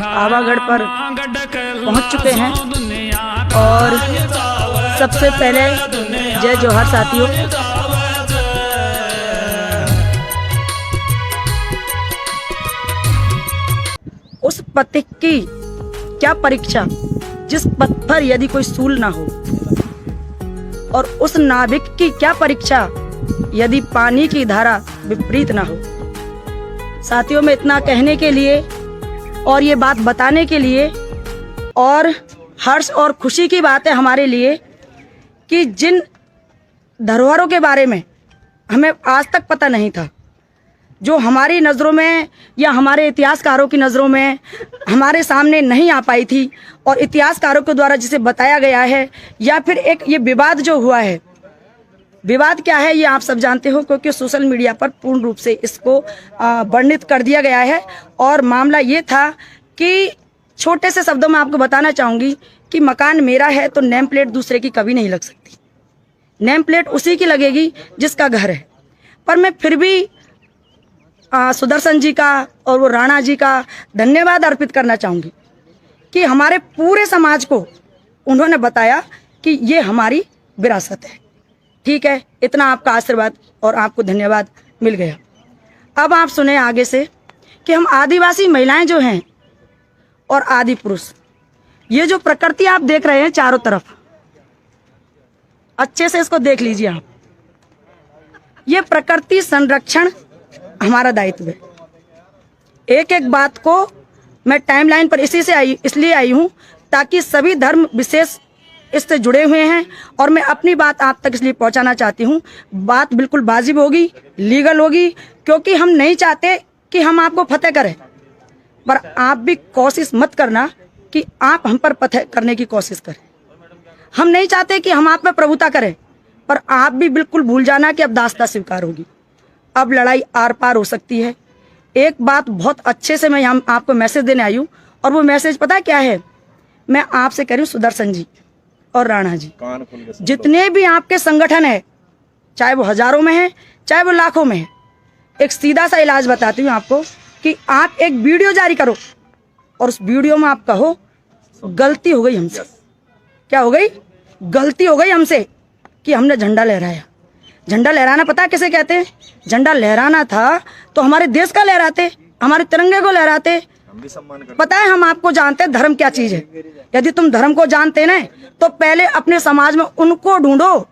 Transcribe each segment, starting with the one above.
आवागढ़ पर पहुंच चुके हैं और सबसे पहले जय जोहार साथियों। उस पथिक की क्या परीक्षा जिस पथ पर यदि कोई सूल ना हो, और उस नाविक की क्या परीक्षा यदि पानी की धारा विपरीत ना हो। साथियों, में इतना कहने के लिए और ये बात बताने के लिए और हर्ष और खुशी की बात है हमारे लिए कि जिन धरोहरों के बारे में हमें आज तक पता नहीं था, जो हमारी नज़रों में या हमारे इतिहासकारों की नज़रों में हमारे सामने नहीं आ पाई थी, और इतिहासकारों के द्वारा जिसे बताया गया है, या फिर एक ये विवाद जो हुआ है, विवाद क्या है ये आप सब जानते हो, क्योंकि सोशल मीडिया पर पूर्ण रूप से इसको वर्णित कर दिया गया है। और मामला ये था कि छोटे से शब्दों में आपको बताना चाहूँगी कि मकान मेरा है तो नेम प्लेट दूसरे की कभी नहीं लग सकती। नेम प्लेट उसी की लगेगी जिसका घर है। पर मैं फिर भी सुदर्शन जी का और वो राणा जी का धन्यवाद अर्पित करना चाहूँगी कि हमारे पूरे समाज को उन्होंने बताया कि ये हमारी विरासत है। ठीक है, इतना आपका आशीर्वाद और आपको धन्यवाद मिल गया। अब आप सुने आगे से कि हम आदिवासी महिलाएं जो हैं और आदि पुरुष, ये जो प्रकृति आप देख रहे हैं चारों तरफ, अच्छे से इसको देख लीजिए आप। ये प्रकृति संरक्षण हमारा दायित्व है। एक एक बात को मैं टाइमलाइन पर इसलिए आई हूँ ताकि सभी धर्म विशेष इससे जुड़े हुए हैं, और मैं अपनी बात आप तक इसलिए पहुंचाना चाहती हूँ। बात बिल्कुल वाजिब होगी, लीगल होगी, क्योंकि हम नहीं चाहते कि हम आपको फतेह करें, पर आप भी कोशिश मत करना कि आप हम पर फतेह करने की कोशिश करें। हम नहीं चाहते कि हम आप पर प्रभुता करें, पर आप भी बिल्कुल भूल जाना कि अब दास्ता स्वीकार होगी, अब लड़ाई आर पार हो सकती है। एक बात बहुत अच्छे से मैं यहाँ आपको मैसेज देने आई हूँ, और वो मैसेज पता क्या है? मैं आपसे कह रही हूँ सुदर्शन जी और राणा जी, जितने भी आपके संगठन है, चाहे वो हजारों में है चाहे वो लाखों में है, एक सीधा सा इलाज बताती हूँ आपको कि आप एक वीडियो जारी करो और उस वीडियो में आप कहो गलती हो गई हमसे। क्या हो गई? गलती हो गई हमसे कि हमने झंडा लहराया। झंडा लहराना पता है किसे कहते हैं? झंडा लहराना था तो हमारे देश का लहराते, हमारे तिरंगे को लहराते। पता है, हम आपको जानते हैं धर्म क्या चीज है। यदि तुम धर्म को जानते ना, तो पहले अपने समाज में उनको ढूंढो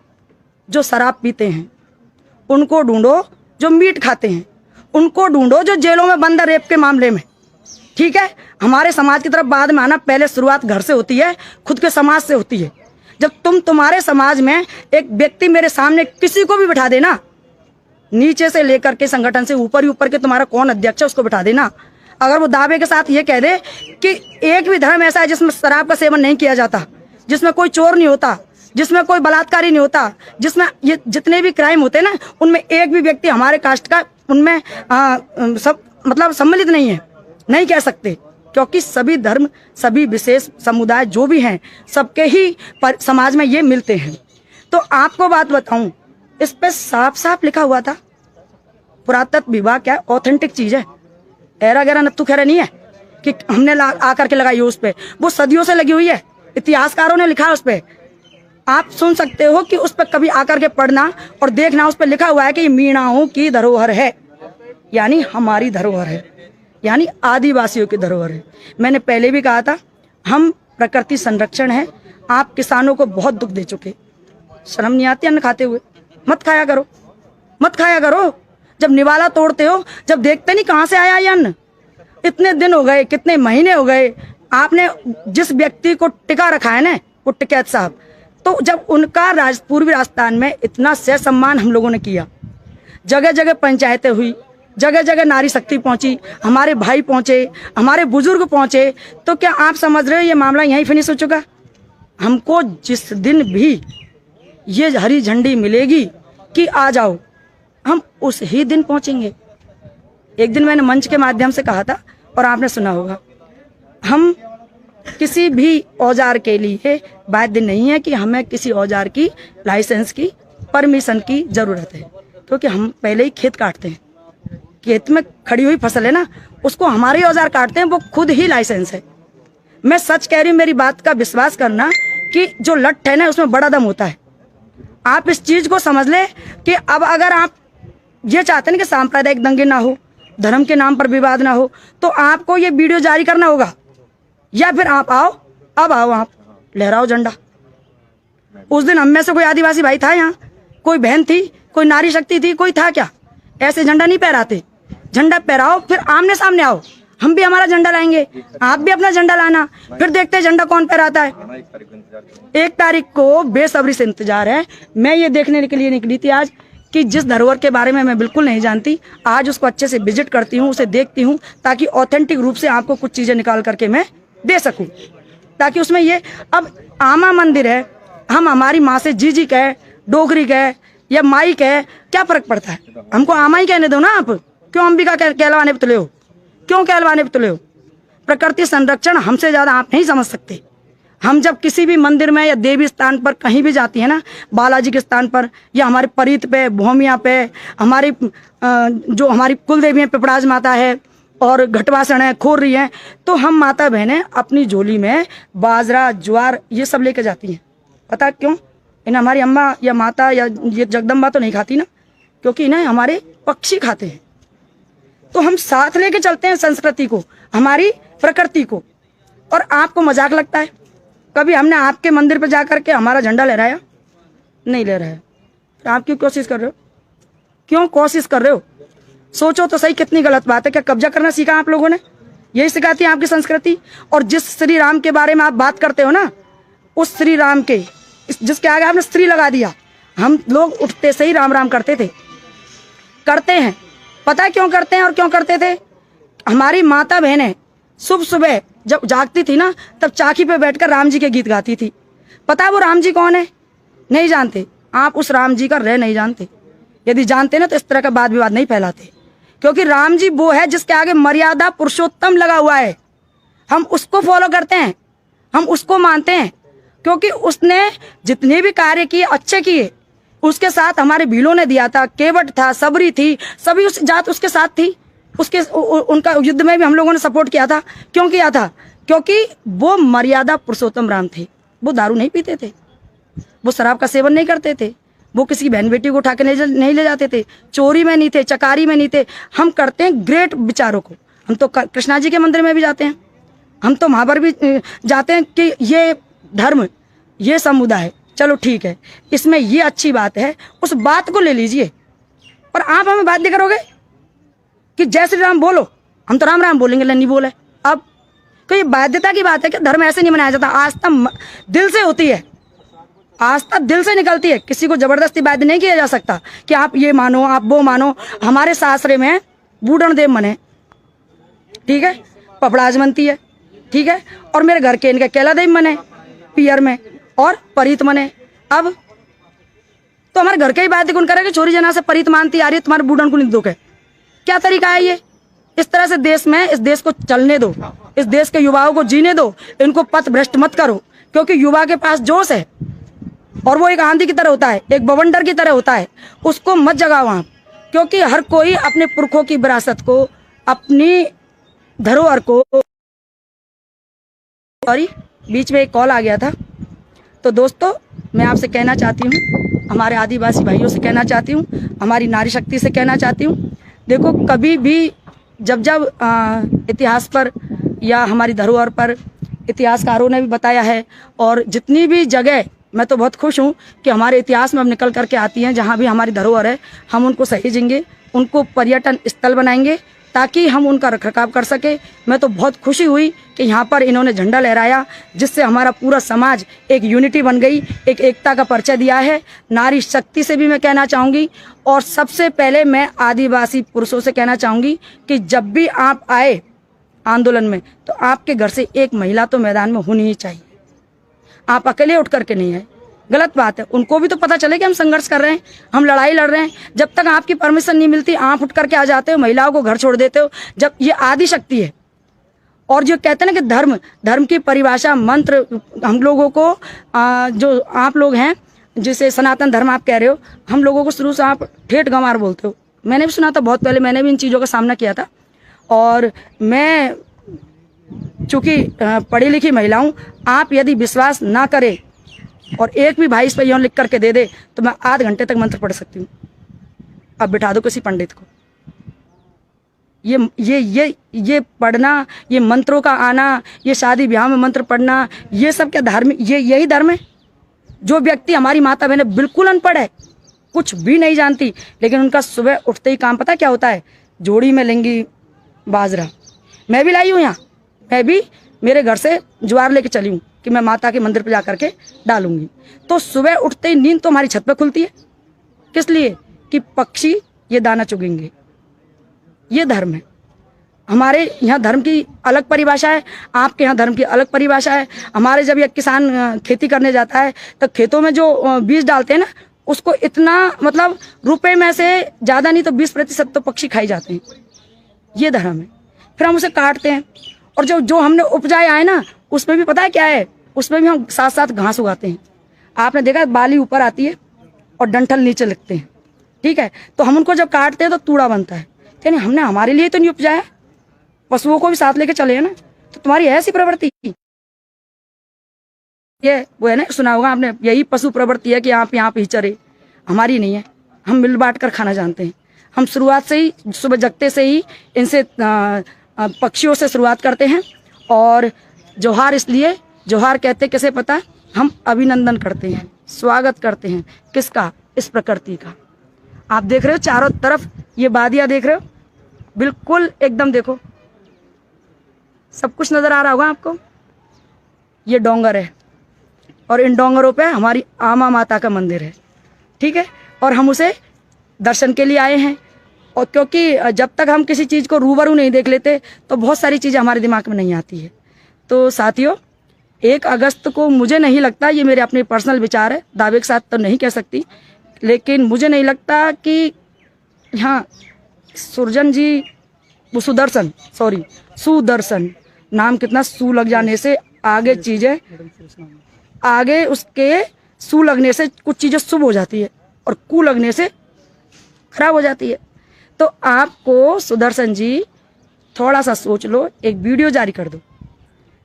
जो शराब पीते हैं, उनको ढूंढो जो मीट खाते हैं, उनको ढूंढो जो जेलों में बंद है रेप के मामले में। ठीक है, हमारे समाज की तरफ बाद में आना, पहले शुरुआत घर से होती है, खुद के समाज से होती है। जब तुम्हारे समाज में एक व्यक्ति मेरे सामने किसी को भी बिठा देना, नीचे से लेकर के संगठन से ऊपर ही ऊपर के तुम्हारा कौन अध्यक्ष है उसको बिठा देना, अगर वो दावे के साथ ये कह दे कि एक भी धर्म ऐसा है जिसमें शराब का सेवन नहीं किया जाता, जिसमें कोई चोर नहीं होता, जिसमें कोई बलात्कारी नहीं होता, जिसमें ये जितने भी क्राइम होते हैं ना, उनमें एक भी व्यक्ति हमारे कास्ट का उनमें सब मतलब सम्मिलित नहीं है, नहीं कह सकते, क्योंकि सभी धर्म, सभी विशेष समुदाय जो भी हैं, सबके ही समाज में ये मिलते हैं। तो आपको बात बताऊं, इस पे साफ साफ लिखा हुआ था। पुरातत्व विभाग क्या है? ऑथेंटिक चीज है, एरा गैरा नत्थु खैरा नहीं है कि हमने आकर के लगाई हो उस पे, वो सदियों से लगी हुई है, इतिहासकारों ने लिखा है उस पे। आप सुन सकते हो कि उस पर कभी आकर के पढ़ना और देखना, उस पर लिखा हुआ है कि मीणाओं की धरोहर है, यानी हमारी धरोहर है, यानी आदिवासियों की धरोहर है। मैंने पहले भी कहा था, हम प्रकृति संरक्षण है। आप किसानों को बहुत दुख दे चुके, शर्म नहीं आती अन्न खाते हुए? मत खाया करो, मत खाया करो। जब निवाला तोड़ते हो, जब देखते नहीं कहाँ से आया ये अन्न, इतने दिन हो गए, कितने महीने हो गए, आपने जिस व्यक्ति को टिका रखा है ना, वो टिकैत साहब, तो जब उनका पूर्वी राजस्थान में इतना सह सम्मान हम लोगों ने किया, जगह जगह पंचायतें हुई, जगह जगह नारी शक्ति पहुंची, हमारे भाई पहुंचे, हमारे बुजुर्ग पहुंचे, तो क्या आप समझ रहे हो ये मामला यहीं फिनिश हो चुका? हमको जिस दिन भी ये हरी झंडी मिलेगी कि आ जाओ, हम उस ही दिन पहुंचेंगे। एक दिन मैंने मंच के माध्यम से कहा था और आपने सुना होगा, हम किसी भी औजार के लिए बाध्य नहीं है कि हमें किसी औजार की लाइसेंस की परमिशन की जरूरत है, क्योंकि हम पहले ही खेत काटते हैं। खेत में खड़ी हुई फसल है ना, उसको हमारे औजार काटते हैं, वो खुद ही लाइसेंस है। मैं सच कह रही हूँ, मेरी बात का विश्वास करना कि जो लठ है ना उसमें बड़ा दम होता है। आप इस चीज को समझ ले कि अब अगर आप ये चाहते हैं कि सांप्रदायिक दंगे ना हो, धर्म के नाम पर विवाद ना हो, तो आपको ये वीडियो जारी करना होगा, या फिर आप आओ, अब आओ, आप लहराओ झंडा। उस दिन हम में से कोई आदिवासी भाई था यहाँ, कोई बहन थी, कोई नारी शक्ति थी, कोई था क्या? ऐसे झंडा नहीं फहराते। झंडा फहराओ, फिर आमने सामने आओ, हम भी हमारा झंडा लाएंगे, आप भी अपना झंडा लाना, फिर देखते हैं झंडा कौन फहराता है। 1 तारीख को बेसब्री से इंतजार है। मैं ये देखने के लिए निकली थी आज कि जिस धरोहर के बारे में मैं बिल्कुल नहीं जानती, आज उसको अच्छे से विजिट करती हूँ, उसे देखती हूँ, ताकि ऑथेंटिक रूप से आपको कुछ चीजें निकाल करके मैं दे सकूं, ताकि उसमें ये अब आमा मंदिर है, हम हमारी माँ से जी कहे, डोगरी कहे या माई कहे, क्या फर्क पड़ता है? हमको आमा ही कहने दो ना। आप क्यों अंबिका कहलवाने पे तुले हो? क्यों कहलवाने पे तुले हो? प्रकृति संरक्षण हमसे ज्यादा आप नहीं समझ सकते। हम जब किसी भी मंदिर में या देवी स्थान पर कहीं भी जाती है ना, बालाजी के स्थान पर या हमारे परीत पे, भूमिया पे, हमारी जो हमारी कुल देवी है, पिपड़ाज माता है और घटवासन है, खोर रही है, तो हम माता बहनें अपनी झोली में बाजरा, ज्वार ये सब लेके जाती हैं। पता क्यों? इन्हें हमारी अम्मा या माता या ये जगदम्बा तो नहीं खाती ना, क्योंकि इन्हें हमारे पक्षी खाते हैं। तो हम साथ लेके चलते हैं संस्कृति को, हमारी प्रकृति को। और आपको मजाक लगता है? कभी हमने आपके मंदिर पे जाकर के हमारा झंडा लहराया? नहीं लहराया। तो आप क्यों कोशिश कर रहे हो? क्यों कोशिश कर रहे हो? सोचो तो सही, कितनी गलत बात है। क्या कब्जा करना सीखा आप लोगों ने? यही सिखाती है आपकी संस्कृति। और जिस श्री राम के बारे में आप बात करते हो ना, उस श्री राम के जिसके आगे आपने स्त्री लगा दिया, हम लोग उठते से ही राम राम करते थे, करते हैं। पता है क्यों करते हैं और क्यों करते थे? हमारी माता बहनें सुबह सुबह जब जागती थी ना, तब चाकी पे बैठकर राम जी के गीत गाती थी। पता है वो राम जी कौन है? नहीं जानते। आप उस राम जी का रह नहीं जानते। यदि जानते ना तो इस तरह का वाद विवाद नहीं फैलाते, क्योंकि राम जी वो है जिसके आगे मर्यादा पुरुषोत्तम लगा हुआ है। हम उसको फॉलो करते हैं, हम उसको मानते हैं, क्योंकि उसने जितने भी कार्य किए अच्छे किए। उसके साथ हमारे भीलों ने दिया था, केवट था, सबरी थी, सभी उस जात उसके साथ थी। उसके उनका युद्ध में भी हम लोगों ने सपोर्ट किया था। क्यों किया था? क्योंकि वो मर्यादा पुरुषोत्तम राम थे। वो दारू नहीं पीते थे, वो शराब का सेवन नहीं करते थे, वो किसी की बहन बेटी को उठा के नहीं ले जाते थे, चोरी में नहीं थे, चकारी में नहीं थे। हम करते हैं ग्रेट विचारों को। हम तो कृष्णा जी के मंदिर में भी जाते हैं, हम तो वहां पर भी जाते हैं कि ये धर्म, ये समुदाय, चलो ठीक है, इसमें ये अच्छी बात है, उस बात को ले लीजिए। और आप हमें बाध्य करोगे कि जय श्री राम बोलो, हम तो राम राम बोलेंगे, नहीं बोले। अब तो ये बाध्यता की बात है कि धर्म ऐसे नहीं मनाया जाता। आस्था दिल से होती है, आस्था दिल से निकलती है। किसी को जबरदस्ती बाध्य नहीं किया जा सकता कि आप ये मानो, आप वो मानो। हमारे शास्त्र में बूढ़न देव मने, ठीक है, पपड़ाज मनती है, ठीक है, और मेरे घर के इनके कैला देव मने पियर में, और परीत मने। अब तो हमारे घर के ही बाध्य कौन करेगा? छोरी जना से परीत मानती आ रही है, तुम्हारे बूढ़न को नहीं दुख है। क्या तरीका है ये? इस तरह से देश में, इस देश को चलने दो, इस देश के युवाओं को जीने दो, इनको पथ भ्रष्ट मत करो। क्योंकि युवा के पास जोश है और वो एक आंधी की तरह होता है, एक बवंडर की तरह होता है, उसको मत जगाओ आप। क्योंकि हर कोई अपने पुरखों की विरासत को, अपनी धरोहर को। सॉरी, बीच में एक कॉल आ गया था। तो दोस्तों, मैं आपसे कहना चाहती हूँ, हमारे आदिवासी भाइयों से कहना चाहती हूँ, हमारी नारी शक्ति से कहना चाहती हूँ, देखो कभी भी जब इतिहास पर या हमारी धरोहर पर इतिहासकारों ने भी बताया है, और जितनी भी जगह, मैं तो बहुत खुश हूँ कि हमारे इतिहास में अब निकल करके आती हैं, जहाँ भी हमारी धरोहर है हम उनको सहेजेंगे, उनको पर्यटन स्थल बनाएंगे ताकि हम उनका रखरखाव कर सके। मैं तो बहुत खुशी हुई कि यहाँ पर इन्होंने झंडा लहराया, जिससे हमारा पूरा समाज एक यूनिटी बन गई, एक एकता का परिचय दिया है। नारी शक्ति से भी मैं कहना चाहूँगी, और सबसे पहले मैं आदिवासी पुरुषों से कहना चाहूँगी कि जब भी आप आए आंदोलन में, तो आपके घर से एक महिला तो मैदान में होनी ही चाहिए। आप अकेले उठ करके नहीं आए, गलत बात है। उनको भी तो पता चले कि हम संघर्ष कर रहे हैं, हम लड़ाई लड़ रहे हैं। जब तक आपकी परमिशन नहीं मिलती, आप उठ करके आ जाते हो, महिलाओं को घर छोड़ देते हो। जब ये आदि शक्ति है, और जो कहते हैं ना कि धर्म की परिभाषा, मंत्र हम लोगों को जो आप लोग हैं जिसे सनातन धर्म आप कह रहे हो, हम लोगों को शुरू से आप ठेठ गंवार बोलते हो। मैंने भी सुना था बहुत पहले, मैंने भी इन चीज़ों का सामना किया था। और मैं चूँकि पढ़ी लिखी महिला हूँ, आप यदि विश्वास ना करें और एक भी भाई इस पर यूँ लिख करके दे दे तो मैं आध घंटे तक मंत्र पढ़ सकती हूँ। अब बिठा दो किसी पंडित को। ये पढ़ना, ये मंत्रों का आना, ये शादी ब्याह में मंत्र पढ़ना, ये सब क्या धार्मिक, यही धर्म है? जो व्यक्ति, हमारी माता बहनें बिल्कुल अनपढ़ है, कुछ भी नहीं जानती, लेकिन उनका सुबह उठते ही काम पता क्या होता है? जोड़ी में लेंगी बाजरा। मैं भी लाई हूँ यहाँ, मैं भी मेरे घर से ज्वार लेके चली हूँ कि मैं माता के मंदिर पर जा करके डालूंगी। तो सुबह उठते ही नींद तो हमारी छत पे खुलती है। किस लिए? कि पक्षी ये दाना चुगेंगे। ये धर्म है। हमारे यहाँ धर्म की अलग परिभाषा है, आपके यहाँ धर्म की अलग परिभाषा है। हमारे जब एक किसान खेती करने जाता है तो खेतों में जो बीज डालते हैं ना, उसको इतना मतलब रुपए में से ज़्यादा नहीं तो 20% तो पक्षी खाई जाते हैं। ये धर्म है। फिर हम उसे काटते हैं और जो हमने उपजाए आए ना, उसमें भी पता है क्या है? उसमें भी हम साथ साथ घास उगाते हैं। आपने देखा बाली ऊपर आती है और डंठल नीचे लगते हैं, ठीक है? तो हम उनको जब काटते हैं तो तूड़ा बनता है। यानी हमने हमारे लिए तो नहीं उपजाया, पशुओं को भी साथ लेके चले हैं ना। तो तुम्हारी ऐसी प्रवृत्ति, ये वो है ना, सुना होगा आपने, यही पशु प्रवृत्ति है कि आप यहाँ पे ही चरे। हमारी नहीं है, हम मिल बांट कर खाना जानते हैं। हम शुरुआत से ही, सुबह जगते से ही इनसे पक्षियों से शुरुआत करते हैं। और जोहार इसलिए जोहार कहते कैसे पता है? हम अभिनंदन करते हैं, स्वागत करते हैं। किसका? इस प्रकृति का। आप देख रहे हो चारों तरफ ये वादियाँ देख रहे हो, बिल्कुल एकदम देखो, सब कुछ नजर आ रहा होगा आपको। ये डोंगर है और इन डोंगरों पे हमारी आमा माता का मंदिर है, ठीक है? और हम उसे दर्शन के लिए आए हैं। और क्योंकि जब तक हम किसी चीज़ को रूबरू नहीं देख लेते तो बहुत सारी चीज़ें हमारे दिमाग में नहीं आती है। तो साथियों, 1 अगस्त को मुझे नहीं लगता, ये मेरे अपने पर्सनल विचार है, दावे के साथ तो नहीं कह सकती, लेकिन मुझे नहीं लगता कि हाँ सुरजन जी, वो सुदर्शन नाम, कितना सू लग जाने से आगे चीजें, आगे उसके सू लगने से कुछ चीजें शुभ हो जाती है और कू लगने से खराब हो जाती है। तो आपको सुदर्शन जी थोड़ा सा सोच लो, एक वीडियो जारी कर दो।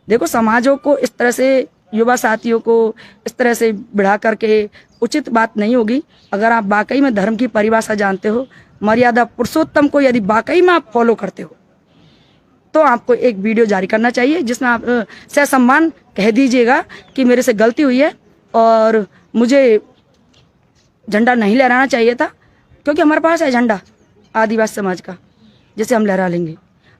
देखो, समाजों को इस तरह से, युवा साथियों को इस तरह से बढ़ा करके उचित बात नहीं होगी। अगर आप वाकई में धर्म की परिभाषा जानते हो, मर्यादा पुरुषोत्तम को यदि वाकई में आप फॉलो करते हो, तो आपको एक वीडियो जारी करना चाहिए जिसमें आप ससम्मान कह दीजिएगा कि मेरे से गलती हुई है और मुझे झंडा नहीं लहराना चाहिए था, क्योंकि हमारे पास है झंडा आदिवासी समाज का, जिसे हम लहरा लेंगे।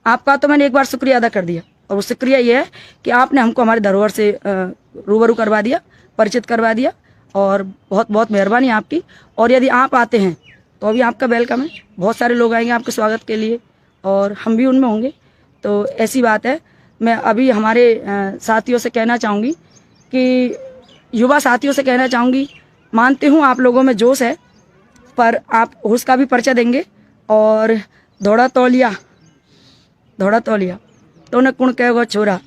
आपका तो मैंने एक बार शुक्रिया अदा कर दिया, और वो शुक्रिया ये है कि आपने हमको हमारे धरोहर से रूबरू करवा दिया, परिचित करवा दिया, और बहुत बहुत मेहरबानी आपकी। और यदि आप आते हैं तो अभी आपका वेलकम है, बहुत सारे लोग आएंगे आपके स्वागत के लिए और हम भी उनमें होंगे। तो ऐसी बात है। मैं अभी हमारे साथियों से कहना चाहूँगी कि युवा साथियों से कहना चाहूँगी, मानती हूँ आप लोगों में जोश है, पर आप उसका भी परिचय देंगे। और दौड़ा तौलिया तो न कुण कहेगो छोरा,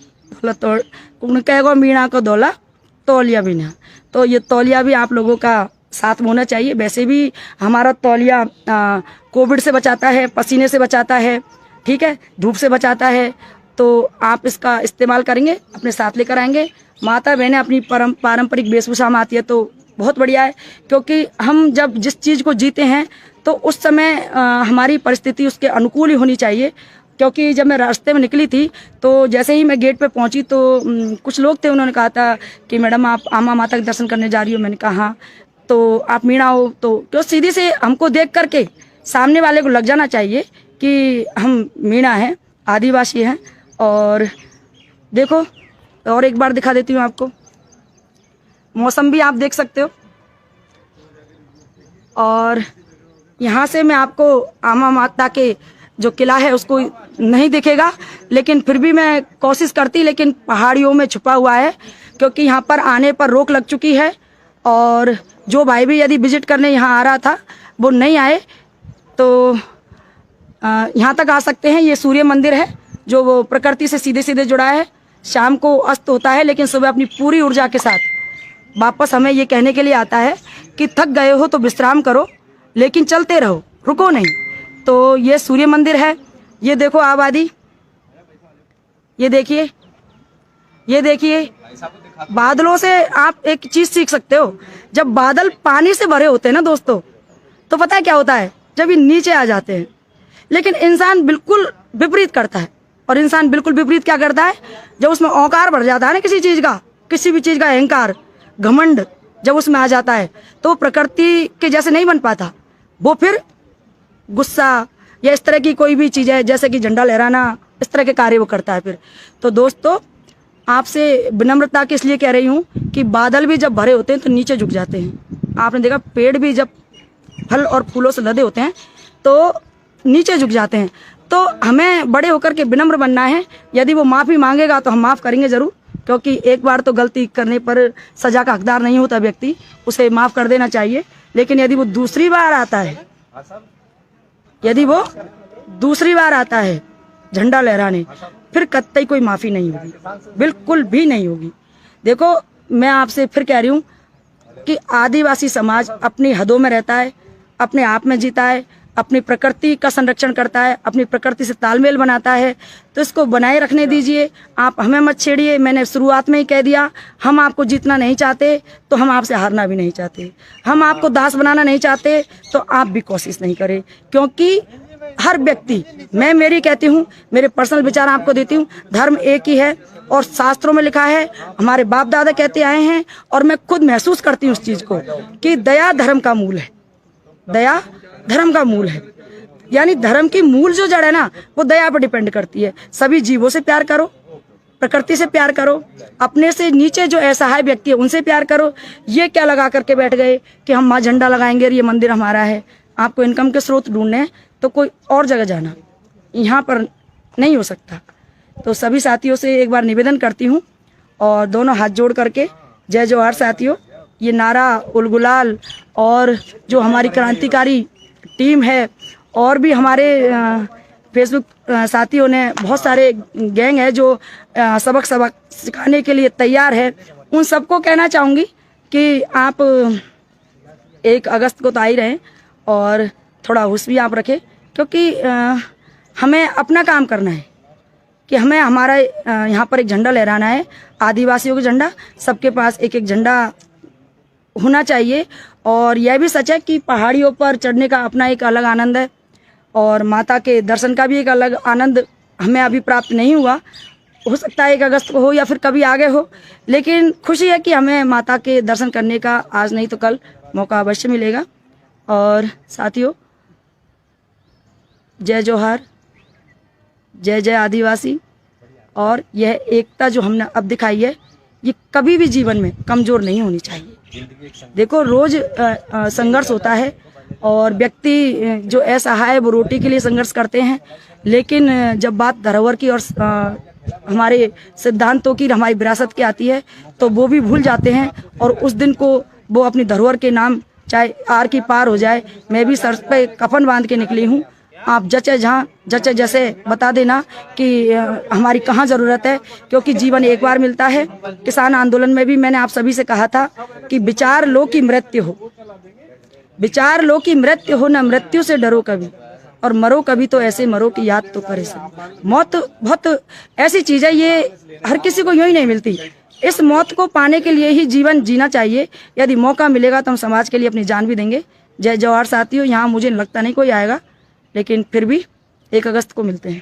कुण कहेगो मीणा को दौला तौलिया भी ना। तो ये तौलिया भी आप लोगों का साथ में होना चाहिए। वैसे भी हमारा तौलिया कोविड से बचाता है, पसीने से बचाता है, ठीक है, धूप से बचाता है। तो आप इसका इस्तेमाल करेंगे, अपने साथ लेकर आएंगे। माता बहनें अपनी पारंपरिक वेशभूषा में आती है तो बहुत बढ़िया है, क्योंकि हम जब जिस चीज़ को जीते हैं तो उस समय हमारी परिस्थिति उसके अनुकूल ही होनी चाहिए। क्योंकि जब मैं रास्ते में निकली थी तो जैसे ही मैं गेट पे पहुंची तो कुछ लोग थे, उन्होंने कहा था कि मैडम आप आमा माता के दर्शन करने जा रही हो। मैंने कहा हाँ, तो आप मीणा हो। तो क्यों सीधी से हमको देख करके सामने वाले को लग जाना चाहिए कि हम मीणा हैं, आदिवासी हैं। और देखो, और एक बार दिखा देती हूँ आपको, मौसम भी आप देख सकते हो। और यहाँ से मैं आपको आमा माता के जो किला है उसको नहीं दिखेगा, लेकिन फिर भी मैं कोशिश करती, लेकिन पहाड़ियों में छुपा हुआ है, क्योंकि यहाँ पर आने पर रोक लग चुकी है। और जो भाई भी यदि विजिट करने यहाँ आ रहा था वो नहीं आए तो यहाँ तक आ सकते हैं। ये सूर्य मंदिर है जो वो प्रकृति से सीधे सीधे जुड़ा है। शाम को अस्त होता है, लेकिन सुबह अपनी पूरी ऊर्जा के साथ वापस हमें ये कहने के लिए आता है कि थक गए हो तो विश्राम करो, लेकिन चलते रहो, रुको नहीं। तो ये सूर्य मंदिर है ये देखो आबादी, ये देखिए, ये देखिए। बादलों से आप एक चीज सीख सकते हो, जब बादल पानी से भरे होते हैं ना दोस्तों, तो पता है क्या होता है, जब ये नीचे आ जाते हैं। लेकिन इंसान बिल्कुल विपरीत करता है, और इंसान बिल्कुल विपरीत क्या करता है, जब उसमें औकार बढ़ जाता है ना किसी चीज का, किसी भी चीज का अहंकार, घमंड जब उसमें आ जाता है, तो प्रकृति के जैसे नहीं बन पाता। वो फिर गुस्सा या इस तरह की कोई भी चीज है, जैसे कि झंडा लहराना, इस तरह के कार्य वो करता है फिर। तो दोस्तों, आपसे विनम्रता के इसलिए कह रही हूँ कि बादल भी जब भरे होते हैं तो नीचे झुक जाते हैं। आपने देखा पेड़ भी जब फल और फूलों से लदे होते हैं तो नीचे झुक जाते हैं। तो हमें बड़े होकर के विनम्र बनना है। यदि वो माफ़ी मांगेगा तो हम माफ़ करेंगे ज़रूर, क्योंकि एक बार तो गलती करने पर सजा का हकदार नहीं होता व्यक्ति, उसे माफ़ कर देना चाहिए। लेकिन यदि वो दूसरी बार आता है, यदि वो दूसरी बार आता है झंडा लहराने, फिर कतई कोई माफ़ी नहीं होगी, बिल्कुल भी नहीं होगी। देखो, मैं आपसे फिर कह रही हूँ कि आदिवासी समाज अपनी हदों में रहता है, अपने आप में जीता है, अपनी प्रकृति का संरक्षण करता है, अपनी प्रकृति से तालमेल बनाता है। तो इसको बनाए रखने दीजिए, आप हमें मत छेड़िए। मैंने शुरुआत में ही कह दिया, हम आपको जीतना नहीं चाहते तो हम आपसे हारना भी नहीं चाहते। हम आपको दास बनाना नहीं चाहते तो आप भी कोशिश नहीं करें, क्योंकि हर व्यक्ति, मैं मेरी कहती हूँ, मेरे पर्सनल विचार आपको देती हूँ, धर्म एक ही है और शास्त्रों में लिखा है, हमारे बाप दादा कहते आए हैं, और मैं खुद महसूस करती हूँ उस चीज को कि दया धर्म का मूल है। दया धर्म का मूल है, यानी धर्म की मूल जो जड़ है ना, वो दया पर डिपेंड करती है। सभी जीवों से प्यार करो, प्रकृति से प्यार करो, अपने से नीचे जो असहाय व्यक्ति है उनसे प्यार करो। ये क्या लगा करके बैठ गए कि हम माँ झंडा लगाएंगे और ये मंदिर हमारा है। आपको इनकम के स्रोत ढूंढने हैं तो कोई और जगह जाना, यहाँ पर नहीं हो सकता। तो सभी साथियों से एक बार निवेदन करती हूँ और दोनों हाथ जोड़ करके जय जोहार साथियों। ये नारा उलगुलाल और जो हमारी क्रांतिकारी टीम है और भी हमारे फेसबुक साथियों ने, बहुत सारे गैंग है जो सबक सिखाने के लिए तैयार है, उन सबको कहना चाहूँगी कि आप 1 अगस्त को तो आ ही रहे और थोड़ा होश भी आप रखें, क्योंकि हमें अपना काम करना है कि हमें हमारा यहाँ पर एक झंडा लहराना है, आदिवासियों का झंडा। सबके पास एक एक झंडा होना चाहिए। और यह भी सच है कि पहाड़ियों पर चढ़ने का अपना एक अलग आनंद है और माता के दर्शन का भी एक अलग आनंद हमें अभी प्राप्त नहीं हुआ। हो सकता है 1 अगस्त को हो या फिर कभी आगे हो, लेकिन खुशी है कि हमें माता के दर्शन करने का आज नहीं तो कल मौका अवश्य मिलेगा। और साथियों, जय जोहार, जय जय आदिवासी। और यह एकता जो हमने अब दिखाई है, ये कभी भी जीवन में कमजोर नहीं होनी चाहिए। देखो, रोज संघर्ष होता है और व्यक्ति जो असहाय है वो रोटी के लिए संघर्ष करते हैं, लेकिन जब बात धरोहर की और हमारे सिद्धांतों की, हमारी विरासत की आती है तो वो भी भूल जाते हैं। और उस दिन को वो अपनी धरोहर के नाम, चाहे आर की पार हो जाए, मैं भी सर पे कफन बांध के निकली हूँ। आप जचे जहाँ जचे जैसे बता देना कि हमारी कहाँ ज़रूरत है, क्योंकि जीवन एक बार मिलता है। किसान आंदोलन में भी मैंने आप सभी से कहा था कि विचार लो कि मृत्यु हो, विचार लो कि मृत्यु हो, न मृत्यु से डरो कभी, और मरो कभी तो ऐसे मरो कि याद तो करे सब। मौत बहुत ऐसी चीज़ है, ये हर किसी को यूँ ही नहीं मिलती। इस मौत को पाने के लिए ही जीवन जीना चाहिए। यदि मौका मिलेगा तो हम समाज के लिए अपनी जान भी देंगे। जय जवाहर साथियों। यहाँ मुझे लगता नहीं कोई आएगा, लेकिन फिर भी 1 अगस्त को मिलते हैं।